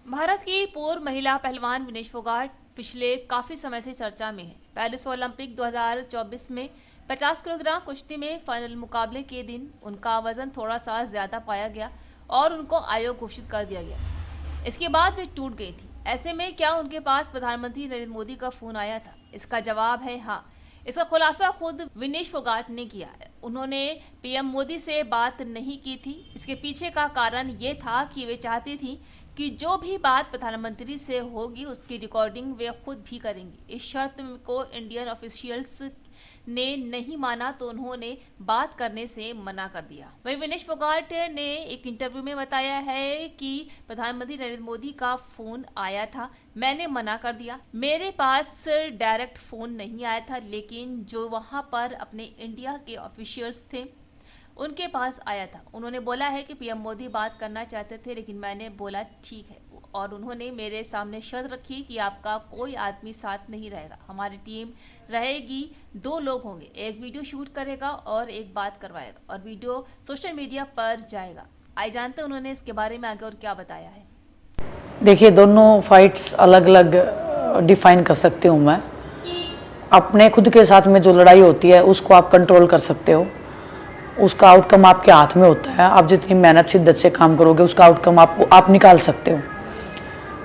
भारत की पूर्व महिला पहलवान विनेश फोगाट पिछले काफी समय से चर्चा में है। पेरिस ओलंपिक 2024 में 50 किलोग्राम कुश्ती में फाइनल मुकाबले के दिन उनका वजन थोड़ा सा ज्यादा पाया गया और उनको आयोग घोषित कर दिया गया। इसके बाद वे टूट गई थी। ऐसे में क्या उनके पास प्रधानमंत्री नरेंद्र मोदी का फोन आया था? इसका जवाब है हाँ। इसका खुलासा खुद विनेश फोगाट ने किया है। उन्होंने पीएम मोदी से बात नहीं की थी। इसके पीछे का कारण ये था कि वे चाहती थी कि जो भी बात प्रधानमंत्री से होगी उसकी रिकॉर्डिंग वे खुद भी करेंगी। इस शर्त को इंडियन ऑफिशियल्स ने नहीं माना तो उन्होंने बात करने से मना कर दिया। वहीं विनेश फोगाट ने एक इंटरव्यू में बताया है कि प्रधानमंत्री नरेंद्र मोदी का फोन आया था, मैंने मना कर दिया। मेरे पास डायरेक्ट फोन नहीं आया था, लेकिन जो वहां पर अपने इंडिया के ऑफिशियल्स थे उनके पास आया था। उन्होंने बोला है कि पीएम मोदी बात करना चाहते थे, लेकिन मैंने बोला ठीक है। और उन्होंने मेरे सामने शर्त रखी कि आपका कोई आदमी साथ नहीं रहेगा, हमारी टीम रहेगी, 2 लोग होंगे, एक वीडियो शूट करेगा और एक बात करवाएगा और वीडियो सोशल मीडिया पर जाएगा। आइए जानते हैं उन्होंने इसके बारे में आगे और क्या बताया है। देखिए, दोनों फाइट्स अलग अलग डिफाइन कर सकती हूँ मैं। अपने खुद के साथ में जो लड़ाई होती है उसको आप कंट्रोल कर सकते हो, उसका आउटकम आपके हाथ में होता है। आप जितनी मेहनत शिद्दत से काम करोगे उसका आउटकम आप निकाल सकते हो।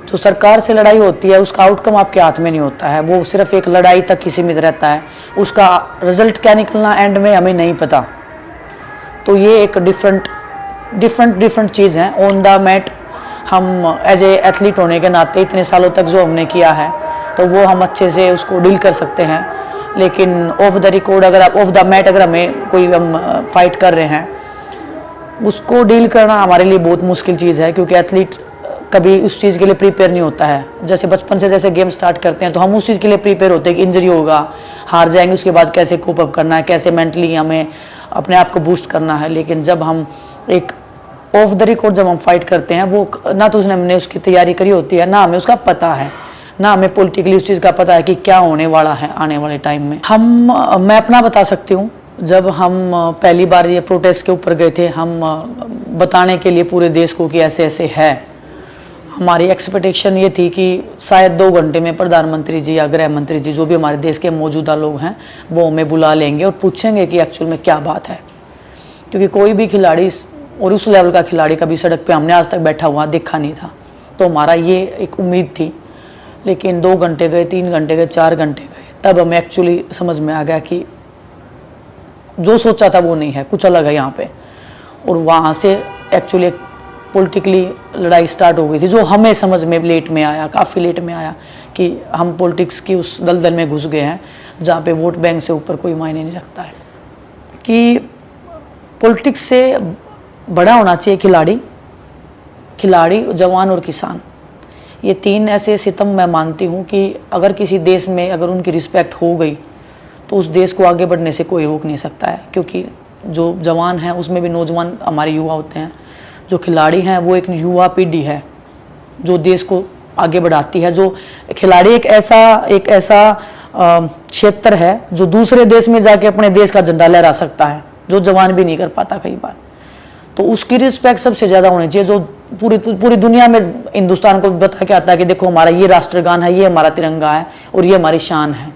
जो सरकार से लड़ाई होती है उसका आउटकम आपके हाथ में नहीं होता है, वो सिर्फ एक लड़ाई तक ही सीमित रहता है। उसका रिजल्ट क्या निकलना एंड में हमें नहीं पता। तो ये एक डिफरेंट चीज़ है। ऑन द मैट हम एज ए एथलीट होने के नाते इतने सालों तक जो हमने किया है तो वो हम अच्छे से उसको डील कर सकते हैं। लेकिन ऑफ द रिकॉर्ड अगर आप ऑफ द मैट अगर हमें कोई हम फाइट कर रहे हैं उसको डील करना हमारे लिए बहुत मुश्किल चीज़ है, क्योंकि एथलीट कभी उस चीज़ के लिए प्रिपेयर नहीं होता है। जैसे बचपन से जैसे गेम स्टार्ट करते हैं तो हम उस चीज़ के लिए प्रिपेयर होते हैं कि इंजरी होगा, हार जाएंगे, उसके बाद कैसे कोप अप करना है, कैसे मेंटली हमें अपने आप को बूस्ट करना है। लेकिन जब हम एक ऑफ द रिकॉर्ड जब हम फाइट करते हैं वो ना तो उसने हमने उसकी तैयारी करी होती है, ना हमें उसका पता है, ना हमें पॉलिटिकली उस चीज़ का पता है कि क्या होने वाला है आने वाले टाइम में। मैं अपना बता सकती हूँ, जब हम पहली बार ये प्रोटेस्ट के ऊपर गए थे, हम बताने के लिए पूरे देश को कि ऐसे ऐसे है। हमारी एक्सपेक्टेशन ये थी कि शायद 2 घंटे में प्रधानमंत्री जी या गृह मंत्री जी जो भी हमारे देश के मौजूदा लोग हैं वो हमें बुला लेंगे और पूछेंगे कि एक्चुअल में क्या बात है। क्योंकि कोई भी खिलाड़ी और उस लेवल का खिलाड़ी कभी सड़क पे हमने आज तक बैठा हुआ देखा नहीं था। तो हमारा ये एक उम्मीद थी। लेकिन 2 घंटे गए, 3 घंटे गए, 4 घंटे गए, तब हमें एक्चुअली समझ में आ गया कि जो सोचा था वो नहीं है, कुछ अलग है यहाँ पे। और वहाँ से एक्चुअली एक पॉलिटिकली लड़ाई स्टार्ट हो गई थी, जो हमें समझ में लेट में आया, काफ़ी लेट में आया कि हम पॉलिटिक्स की उस दलदल में घुस गए हैं जहाँ पे वोट बैंक से ऊपर कोई मायने नहीं रखता है। कि पॉलिटिक्स से बड़ा होना चाहिए खिलाड़ी, जवान और किसान। ये 3 ऐसे सितम मैं मानती हूँ कि अगर किसी देश में अगर उनकी रिस्पेक्ट हो गई तो उस देश को आगे बढ़ने से कोई रोक नहीं सकता है। क्योंकि जो जवान हैं उसमें भी नौजवान हमारे युवा होते हैं, जो खिलाड़ी हैं वो एक युवा पीढ़ी है जो देश को आगे बढ़ाती है। जो खिलाड़ी एक ऐसा क्षेत्र है जो दूसरे देश में जाके अपने देश का झंडा लहरा सकता है, जो जवान भी नहीं कर पाता कई बार। तो उसकी रिस्पेक्ट सबसे ज़्यादा होनी चाहिए, जो पूरी दुनिया में हिंदुस्तान को बता के आता है कि देखो हमारा ये राष्ट्रगान है, ये हमारा तिरंगा है और ये हमारी शान है।